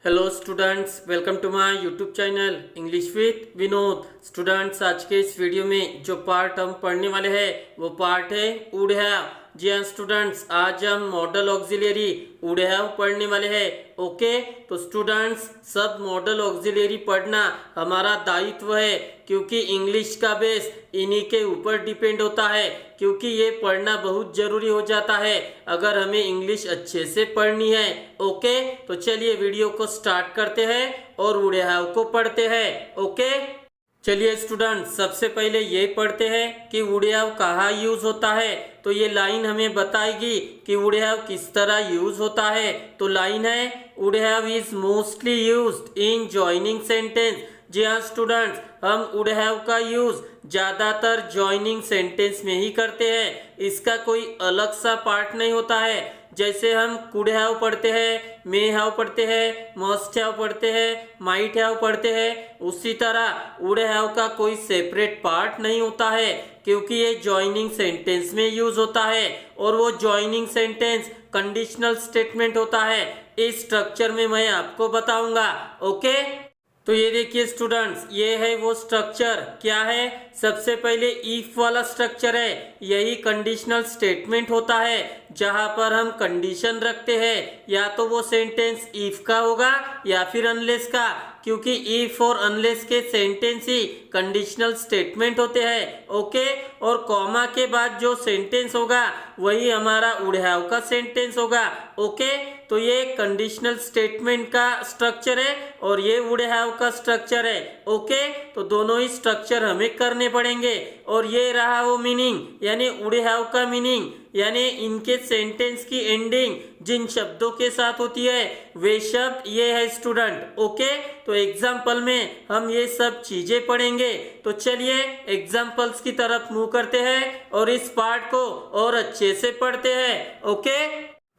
Hello students, welcome to my YouTube channel English with Vinod. Students, आज के इस video में जो पार्ट हम पढ़ने वाले हैं वो पार्ट है वुड हैव। जी हाँ स्टूडेंट्स, आज हम मॉडल ऑक्सिलरी वुड हैव पढ़ने वाले हैं। ओके, तो स्टूडेंट्स सब मॉडल ऑक्सिलरी पढ़ना हमारा दायित्व है, क्योंकि इंग्लिश का बेस इन्हीं के ऊपर डिपेंड होता है। क्योंकि ये पढ़ना बहुत जरूरी हो जाता है अगर हमें इंग्लिश अच्छे से पढ़नी है। ओके, तो चलिए वीडियो को स्टार्ट करते हैं और वुड हैव को पढ़ते हैं। ओके, चलिए स्टूडेंट, सबसे पहले ये पढ़ते हैं कि वुड हैव कहाँ यूज होता है। तो ये लाइन हमें बताएगी कि वुड हैव किस तरह यूज होता है। तो लाइन है, would have is mostly used in joining sentence. जी हाँ स्टूडेंट्स, हम वुड हैव का यूज ज्यादातर जॉइनिंग सेंटेंस में ही करते हैं। इसका कोई अलग सा पार्ट नहीं होता है। जैसे हम कुड हैव पढ़ते हैं, मे हैव पढ़ते हैं, मस्ट हैव पढ़ते हैं, माइट हैव पढ़ते हैं, उसी तरह वुड हैव का कोई सेपरेट पार्ट नहीं होता है, क्योंकि ये जॉइनिंग सेंटेंस में यूज होता है और वो जॉइनिंग सेंटेंस कंडीशनल स्टेटमेंट होता है। इस स्ट्रक्चर में मैं आपको बताऊंगा। ओके, तो ये देखिए स्टूडेंट्स, ये है वो स्ट्रक्चर। क्या है? सबसे पहले इफ वाला स्ट्रक्चर है। यही कंडीशनल स्टेटमेंट होता है, जहां पर हम कंडीशन रखते हैं। या तो वो सेंटेंस इफ का होगा या फिर अनलेस का, क्योंकि इफ और अनलेस के सेंटेंस ही कंडीशनल स्टेटमेंट होते हैं। ओके, और कॉमा के बाद जो सेंटेंस होगा वही हमारा वुड हैव का सेंटेंस होगा। ओके, तो ये कंडीशनल स्टेटमेंट का स्ट्रक्चर है और ये वुड हैव का स्ट्रक्चर है। ओके, तो दोनों ही स्ट्रक्चर हमें करने पड़ेंगे। और ये रहा वो मीनिंग, यानी वुड हैव का मीनिंग, यानी इनके सेंटेंस की एंडिंग जिन शब्दों के साथ होती है वे शब्द ये है स्टूडेंट। ओके, तो एग्जाम्पल में हम ये सब चीजें पढ़ेंगे। तो चलिए एग्जाम्पल्स की तरफ मूव करते हैं और इस पार्ट को और अच्छे से पढ़ते हैं। ओके,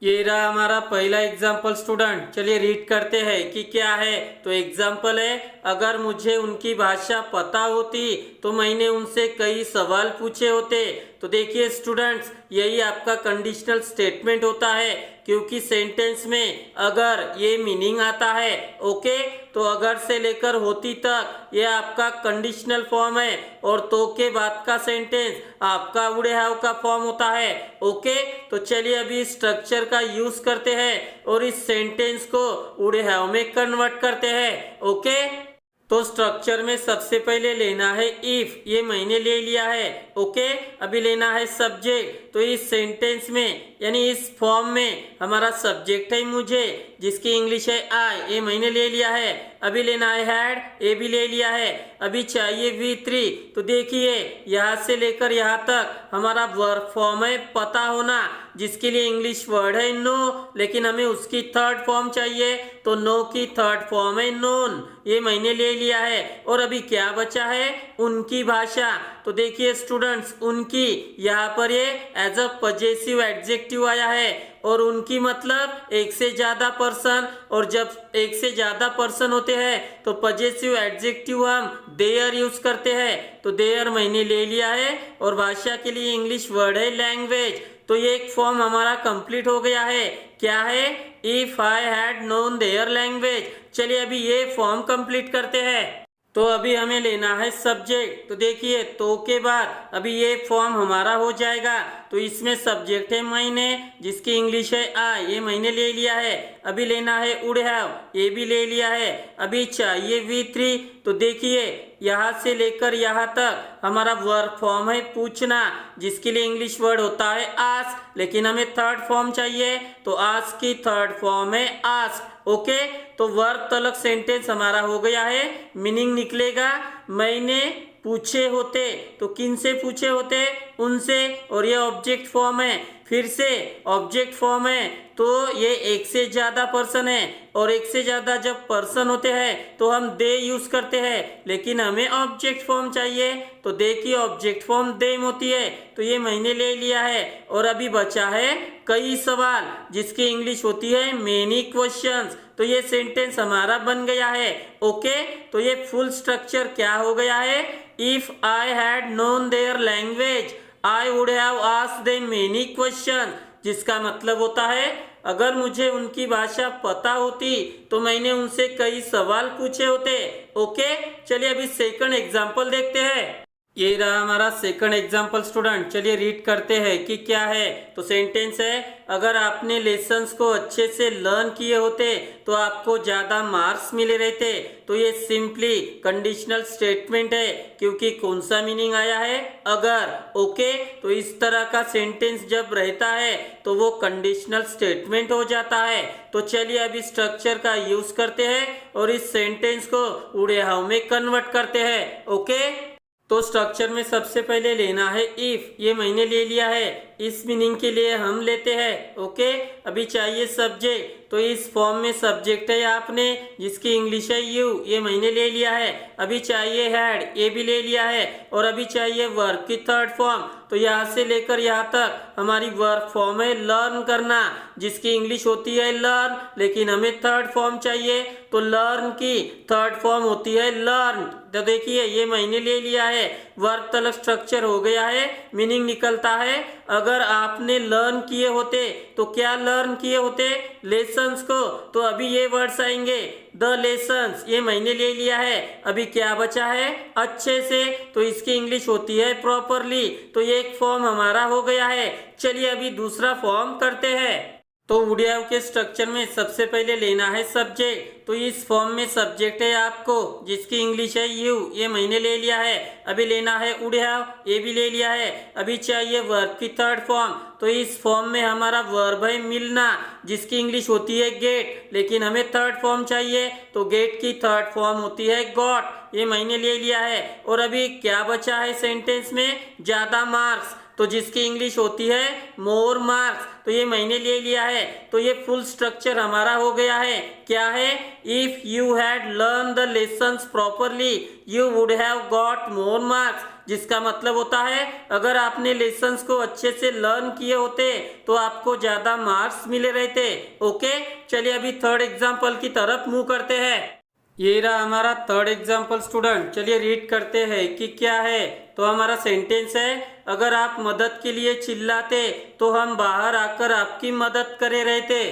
ये रहा हमारा पहला एग्जाम्पल स्टूडेंट। चलिए रीड करते हैं कि क्या है। तो एग्जाम्पल है, अगर मुझे उनकी भाषा पता होती तो मैंने उनसे कई सवाल पूछे होते। तो देखिए स्टूडेंट्स, यही आपका कंडीशनल स्टेटमेंट होता है, क्योंकि सेंटेंस में अगर ये मीनिंग आता है। ओके, तो अगर से लेकर होती तक ये आपका कंडीशनल फॉर्म है और तो के बाद का सेंटेंस आपका वुड हैव का फॉर्म होता है। ओके, तो चलिए अभी स्ट्रक्चर का यूज करते हैं और इस सेंटेंस को वुड हैव में कन्वर्ट करते हैं। ओके, तो स्ट्रक्चर में सबसे पहले लेना है इफ, ये मैंने ले लिया है। ओके, अभी लेना है सब्जेक्ट। तो इस सेंटेंस में यानी इस फॉर्म में हमारा सब्जेक्ट है मुझे, जिसकी इंग्लिश है आई, ये मैंने ले लिया है। अभी लेना है हैड, ये भी ले लिया है। अभी चाहिए V3। तो देखिए यहाँ से लेकर यहाँ तक हमारा वर्ब फॉर्म है पता होना, जिसके लिए इंग्लिश वर्ड है नो, लेकिन हमें उसकी थर्ड फॉर्म चाहिए। तो नो की थर्ड फॉर्म है नोन, ये मैंने ले लिया है। और अभी क्या बचा है? उनकी भाषा। तो देखिए स्टूडेंट्स, उनकी यहाँ पर ये एज अ पजेसिव एडजेक्टिव आया है और उनकी मतलब एक से ज्यादा पर्सन, और जब एक से ज्यादा पर्सन होते हैं तो पजेसिव एडजेक्टिव हम देयर यूज करते हैं। तो देयर मैंने ले लिया है और भाषा के लिए इंग्लिश वर्ड है लैंग्वेज। तो ये एक फॉर्म हमारा कंप्लीट हो गया है। क्या है? If I had known their language. चलिए अभी ये फॉर्म कंप्लीट करते हैं। तो अभी हमें लेना है सब्जेक्ट। तो देखिए तो के बाद अभी ये फॉर्म हमारा हो जाएगा। तो इसमें सब्जेक्ट है मैंने, जिसकी इंग्लिश है आई, ये मैंने ले लिया है। अभी लेना है वुड हैव, ये भी ले लिया है। अभी चाहिए V3। तो देखिए यहाँ से लेकर यहाँ तक हमारा वर्ब फॉर्म है पूछना, जिसके लिए इंग्लिश वर्ड होता है आस्क, लेकिन हमें थर्ड फॉर्म चाहिए। तो आस्क की थर्ड फॉर्म है आस्क। ओके, तो वर्ब तलक सेंटेंस हमारा हो गया है। मीनिंग निकलेगा मैंने पूछे होते। तो किन से पूछे होते? उनसे। और ये ऑब्जेक्ट फॉर्म है, फिर से ऑब्जेक्ट फॉर्म है, तो ये एक से ज्यादा पर्सन है। और एक से ज्यादा जब पर्सन होते हैं तो हम दे यूज करते हैं, लेकिन हमें ऑब्जेक्ट फॉर्म चाहिए। तो दे की ऑब्जेक्ट फॉर्म देम होती है। तो ये मैंने ले लिया है। और अभी बचा है कई सवाल, जिसकी इंग्लिश होती है मेनी क्वेश्चंस। तो ये सेंटेंस हमारा बन गया है। ओके, तो ये फुल स्ट्रक्चर क्या हो गया है? If I had known their language I would have asked them many question, जिसका मतलब होता है अगर मुझे उनकी भाषा पता होती तो मैंने उनसे कई सवाल पूछे होते। ओके, चलिए अभी सेकंड एग्जाम्पल देखते हैं। ये रहा हमारा सेकंड एग्जाम्पल स्टूडेंट। चलिए रीड करते हैं कि क्या है। तो सेंटेंस है, अगर आपने लेसन्स को अच्छे से लर्न किए होते तो आपको ज्यादा मार्क्स मिले रहते। तो ये सिंपली कंडीशनल स्टेटमेंट है, क्योंकि कौन सा मीनिंग आया है, अगर। ओके, तो इस तरह का सेंटेंस जब रहता है तो वो कंडीशनल स्टेटमेंट हो जाता है। तो चलिए अभी स्ट्रक्चर का यूज करते हैं और इस सेंटेंस को उड़ियाव में कन्वर्ट करते हैं। ओके, तो स्ट्रक्चर में सबसे पहले लेना है इफ। ये मैंने ले लिया है, इस मीनिंग के लिए हम लेते हैं। ओके, अभी चाहिए सब्जेक्ट। तो इस फॉर्म में सब्जेक्ट है आपने, जिसकी इंग्लिश है यू, ये मैंने ले लिया है। अभी चाहिए हैड, ये भी ले लिया है। और अभी चाहिए वर्ब की थर्ड फॉर्म। तो यहाँ से लेकर यहाँ तक हमारी वर्ब फॉर्म है लर्न करना, जिसकी इंग्लिश होती है लर्न, लेकिन हमें थर्ड फॉर्म चाहिए। तो लर्न की थर्ड फॉर्म होती है लर्न। तो देखिए ये मैंने ले लिया है, वर्ब तलक स्ट्रक्चर हो गया है, मीनिंग निकलता है अगर आपने लर्न किए होते। तो क्या लर्न किए होते, लेसन्स को। तो अभी ये वर्ड्स आएंगे द लेसन्स, ये मैंने ले लिया है। अभी क्या बचा है, अच्छे से। तो इसकी इंग्लिश होती है प्रॉपरली। तो ये एक फॉर्म हमारा हो गया है। चलिए अभी दूसरा फॉर्म करते हैं। तो उड़ियाव के स्ट्रक्चर में सबसे पहले लेना है सब्जेक्ट। तो इस फॉर्म में सब्जेक्ट है आपको, जिसकी इंग्लिश है यू, ये मैंने ले लिया है। अभी लेना है उड़ियाव, ये भी ले लिया है। अभी चाहिए वर्ब की थर्ड फॉर्म। तो इस फॉर्म में हमारा वर्ब है मिलना, जिसकी इंग्लिश होती है गेट, लेकिन हमें थर्ड फॉर्म चाहिए। तो गेट की थर्ड फॉर्म होती है गॉट, ये मैंने ले लिया है। और अभी क्या बचा है सेंटेंस में, ज्यादा मार्क्स, तो जिसकी इंग्लिश होती है मोर मार्क्स। तो ये मैंने ले लिया है। तो ये फुल स्ट्रक्चर हमारा हो गया है। क्या है, if you had learn the lessons properly you would have got more marks, जिसका मतलब होता है अगर आपने लेसन्स को अच्छे से लर्न किए होते तो आपको ज्यादा मार्क्स मिले रहते। ओके, चलिए अभी थर्ड एग्जाम्पल की तरफ मूव करते हैं। ये रहा हमारा थर्ड एग्जाम्पल स्टूडेंट। चलिए रीड करते हैं कि क्या है। तो हमारा सेंटेंस है, अगर आप मदद के लिए चिल्लाते तो हम बाहर आकर आपकी मदद करे रहते।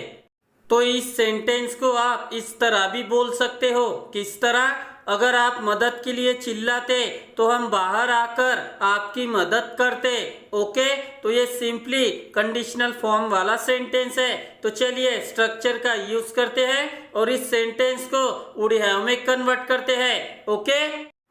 तो इस सेंटेंस को आप इस तरह भी बोल सकते हो। किस तरह, अगर आप मदद के लिए चिल्लाते तो हम बाहर आकर आपकी मदद करते। ओके, तो ये सिंपली कंडीशनल फॉर्म वाला सेंटेंस है। तो चलिए स्ट्रक्चर का यूज करते हैं और इस सेंटेंस को उड़ियाव में कन्वर्ट करते हैं। ओके,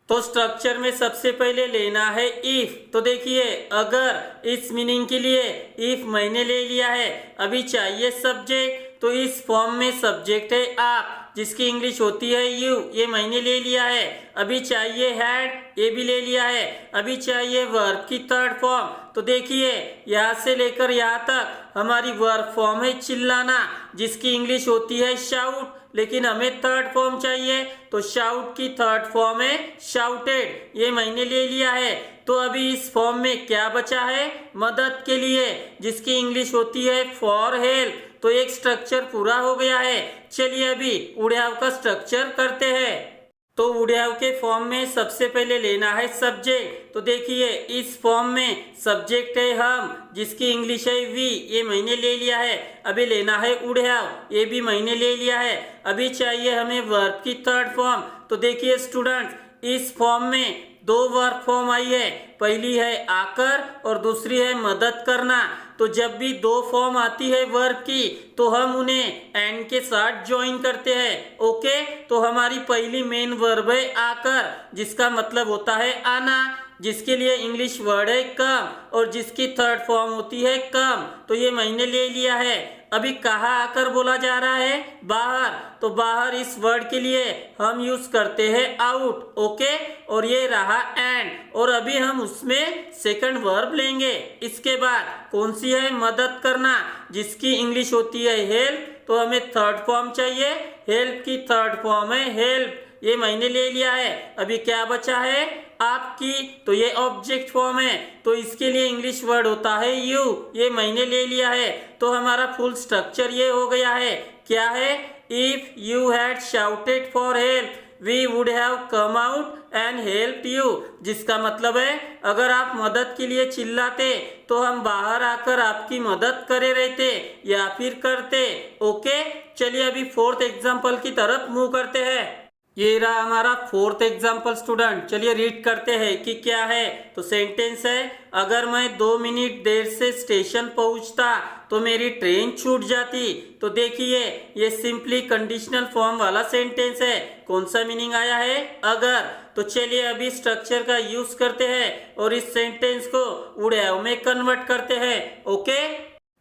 तो स्ट्रक्चर में सबसे पहले लेना है इफ। तो देखिए अगर, इस मीनिंग के लिए इफ मैंने ले लिया है। अभी चाहिए सब्जेक्ट। तो इस फॉर्म में सब्जेक्ट है आप, जिसकी इंग्लिश होती है यू, ये मैंने ले लिया है। अभी चाहिए हैड, ये भी ले लिया है। अभी चाहिए वर्ब की थर्ड फॉर्म। तो देखिए यहाँ से लेकर यहाँ तक हमारी वर्ब फॉर्म है चिल्लाना, जिसकी इंग्लिश होती है शाउट, लेकिन हमें थर्ड फॉर्म चाहिए। तो शाउट की थर्ड फॉर्म है शाउटेड, ये मैंने ले लिया है। तो अभी इस फॉर्म में क्या बचा है, मदद के लिए, जिसकी इंग्लिश होती है फॉर हेल्प। तो एक स्ट्रक्चर पूरा हो गया है। चलिए अभी उड़ियाव का स्ट्रक्चर करते हैं। तो उड़ियाव के फॉर्म में सबसे पहले लेना है सब्जेक्ट। तो देखिए इस फॉर्म में सब्जेक्ट है हम, जिसकी इंग्लिश है वी, ये मैंने ले लिया है। अभी लेना है उड़ियाव, ये भी मैंने ले लिया है। अभी चाहिए हमें वर्ब की थर्ड फॉर्म। तो देखिए स्टूडेंट्स, इस फॉर्म में दो वर्ब फॉर्म आई है, पहली है आकर और दूसरी है मदद करना। तो जब भी दो फॉर्म आती है वर्ब की तो हम उन्हें एंड के साथ ज्वाइन करते हैं। ओके, तो हमारी पहली मेन वर्ब है आकर, जिसका मतलब होता है आना, जिसके लिए इंग्लिश वर्ड है कम और जिसकी थर्ड फॉर्म होती है कम। तो ये मैंने ले लिया है। अभी कहाँ आकर बोला जा रहा है, बाहर। तो बाहर इस वर्ड के लिए हम यूज करते हैं आउट। ओके, और ये रहा एंड, और अभी हम उसमें सेकंड वर्ब लेंगे। इसके बाद कौन सी है, मदद करना, जिसकी इंग्लिश होती है हेल्प। तो हमें थर्ड फॉर्म चाहिए, हेल्प की थर्ड फॉर्म है हेल्प, ये मैंने ले लिया है। अभी क्या बचा है, आपकी। तो ये ऑब्जेक्ट फॉर्म है, तो इसके लिए इंग्लिश वर्ड होता है यू, ये मैंने ले लिया है। तो हमारा फुल स्ट्रक्चर ये हो गया है। क्या है, if you had shouted for help we would have come out and help you, जिसका मतलब है अगर आप मदद के लिए चिल्लाते तो हम बाहर आकर आपकी मदद करे रहते या फिर करते। ओके, चलिए अभी फोर्थ एग्जाम्पल की तरफ मूव करते हैं। ये रहा हमारा फोर्थ एग्जाम्पल स्टूडेंट। चलिए रीड करते हैं कि क्या है। तो सेंटेंस है, अगर मैं 2 मिनट देर से स्टेशन पहुंचता तो मेरी ट्रेन छूट जाती। तो देखिए ये सिंपली कंडीशनल फॉर्म वाला सेंटेंस है। कौन सा मीनिंग आया है? अगर। तो चलिए अभी स्ट्रक्चर का यूज करते हैं और इस सेंटेंस को वुड हैव में कन्वर्ट करते हैं। ओके,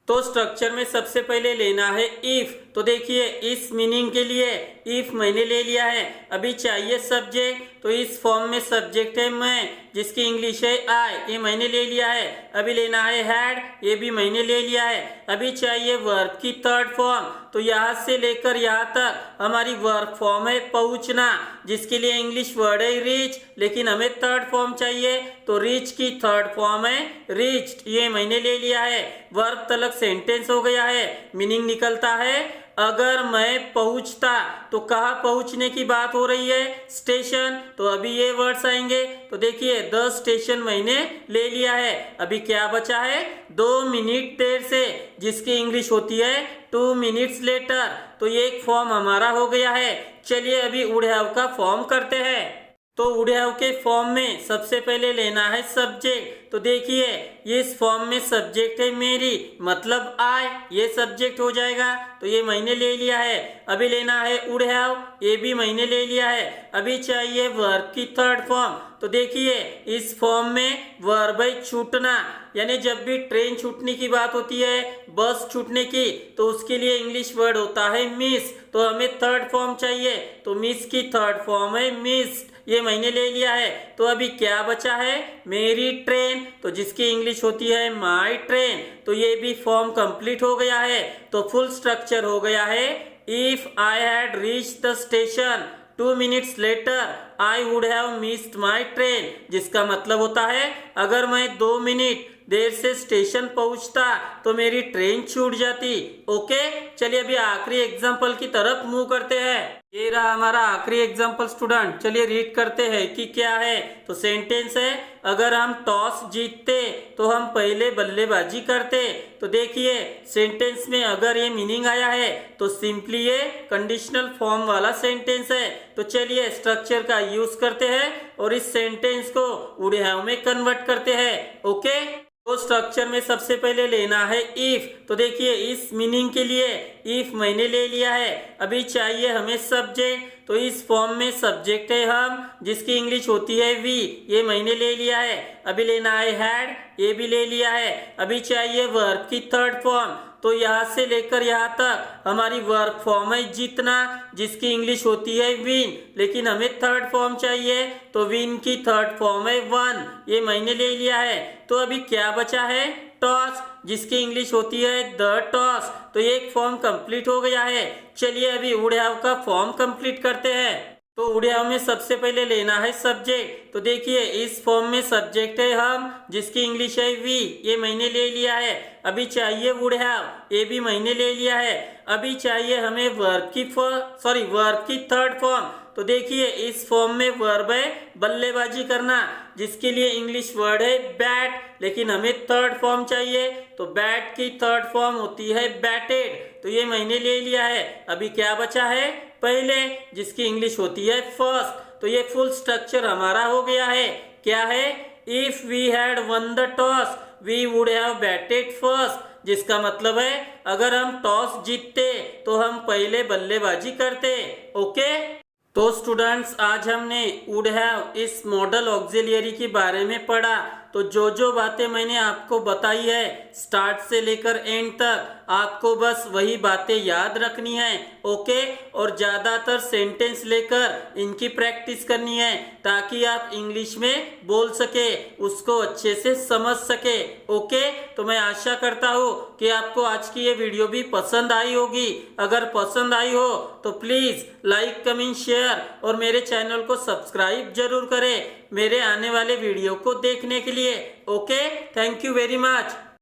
तो स्ट्रक्चर में सबसे पहले लेना है इफ। तो देखिए इस मीनिंग के लिए इफ मैंने ले लिया है। अभी चाहिए सब्जेक्ट, तो इस फॉर्म में सब्जेक्ट है मैं, जिसकी इंग्लिश है आई, ये मैंने ले लिया है। अभी लेना है हैड, ये भी मैंने ले लिया है। अभी चाहिए वर्ब की थर्ड फॉर्म, तो यहाँ से लेकर यहाँ तक हमारी वर्ब फॉर्म है पहुंचना, जिसके लिए इंग्लिश वर्ड है रीच, लेकिन हमें थर्ड फॉर्म चाहिए, तो रीच की थर्ड फॉर्म है रीच्ड, ये मैंने ले लिया है। वर्ब तलक सेंटेंस हो गया है। मीनिंग निकलता है अगर मैं पहुंचता, तो कहाँ पहुंचने की बात हो रही है? स्टेशन। तो अभी ये वर्ड्स आएंगे। तो देखिए द स्टेशन मैंने ले लिया है। अभी क्या बचा है? 2 मिनट देर से, जिसकी इंग्लिश होती है 2 मिनट्स लेटर। तो ये एक फॉर्म हमारा हो गया है। चलिए अभी वुड हैव का फॉर्म करते हैं। तो वुड हैव के फॉर्म में सबसे पहले लेना है सब्जेक्ट। तो देखिए इस फॉर्म में सब्जेक्ट है मेरी, मतलब आई, ये सब्जेक्ट हो जाएगा। तो ये मैंने ले लिया है। अभी लेना है वुड हैव, ये भी मैंने ले लिया है। अभी चाहिए वर्ब की थर्ड फॉर्म। तो देखिए इस फॉर्म में वर्ब है छूटना, यानी जब भी ट्रेन छूटने की बात होती है, बस छूटने की, तो उसके लिए इंग्लिश वर्ड होता है मिस। तो हमें थर्ड फॉर्म चाहिए, तो मिस की थर्ड फॉर्म है मिस्ड, ये मैंने ले लिया है। तो अभी क्या बचा है? मेरी ट्रेन, तो जिसकी इंग्लिश होती है माई ट्रेन। तो ये भी फॉर्म कंप्लीट हो गया है। तो फुल स्ट्रक्चर हो गया है, if I had reached the station 2 minutes later I would have missed my train, जिसका मतलब होता है अगर मैं 2 मिनट देर से स्टेशन पहुंचता तो मेरी ट्रेन छूट जाती। ओके, चलिए अभी आखिरी एग्जांपल की तरफ मूव करते हैं। ये रहा हमारा आखिरी एग्जांपल स्टूडेंट। चलिए रीड करते हैं कि क्या है। तो सेंटेंस है, अगर हम टॉस जीतते तो हम पहले बल्लेबाजी करते। तो देखिए सेंटेंस में अगर ये मीनिंग आया है, तो सिंपली ये कंडीशनल फॉर्म वाला सेंटेंस है। तो चलिए स्ट्रक्चर का यूज करते हैं और इस सेंटेंस को वुड हैव में कन्वर्ट करते हैं। ओके, तो स्ट्रक्चर में सबसे पहले लेना है इफ। तो देखिए इस मीनिंग के लिए इफ मैंने ले लिया है। अभी चाहिए हमें सब्जेक्ट, तो इस फॉर्म में सब्जेक्ट है हम, जिसकी इंग्लिश होती है वी, ये मैंने ले लिया है। अभी लेना है हैड, ये भी ले लिया है। अभी चाहिए वर्ब की थर्ड फॉर्म, तो यहाँ से लेकर यहाँ तक हमारी वर्ब फॉर्म है जीतना, जिसकी इंग्लिश होती है विन, लेकिन हमें थर्ड फॉर्म चाहिए, तो विन की थर्ड फॉर्म है वन, ये मैंने ले लिया है। तो अभी क्या बचा है? टॉस, जिसकी इंग्लिश होती है द टॉस। तो ये एक फॉर्म कंप्लीट हो गया है। चलिए अभी वुड हैव का फॉर्म कंप्लीट करते हैं। तो वुड हैव में सबसे पहले लेना है सब्जेक्ट। तो देखिए इस फॉर्म में सब्जेक्ट है हम, जिसकी इंग्लिश है वी, ये मैंने ले लिया है। अभी चाहिए वुड हैव, ये भी मैंने ले लिया है। अभी चाहिए हमें वर्ब की थर्ड फॉर्म। तो देखिए इस फॉर्म में वर्ब है बल्लेबाजी करना, जिसके लिए इंग्लिश वर्ड है बैट, लेकिन हमें थर्ड फॉर्म चाहिए, तो बैट की थर्ड फॉर्म होती है बैटेड। तो ये मैंने ले लिया है। अभी क्या बचा है? पहले, जिसकी इंग्लिश होती है फर्स्ट। तो ये फुल स्ट्रक्चर हमारा हो गया है। क्या है? If we had won the toss we would have batted first, जिसका मतलब है अगर हम टॉस जीतते तो हम पहले बल्लेबाजी करते। ओके, तो स्टूडेंट्स आज हमने वुड हैव इस मॉडल ऑक्सिलियरी के बारे में पढ़ा। तो जो जो बातें मैंने आपको बताई है स्टार्ट से लेकर एंड तक, आपको बस वही बातें याद रखनी है। ओके, और ज्यादातर सेंटेंस लेकर इनकी प्रैक्टिस करनी है, ताकि आप इंग्लिश में बोल सके, उसको अच्छे से समझ सके। ओके, तो मैं आशा करता हूँ कि आपको आज की ये वीडियो भी पसंद आई होगी। अगर पसंद आई हो तो प्लीज लाइक, कमेंट, शेयर और मेरे चैनल को सब्सक्राइब जरूर करें मेरे आने वाले वीडियो को देखने के लिए। Okay, thank you very much.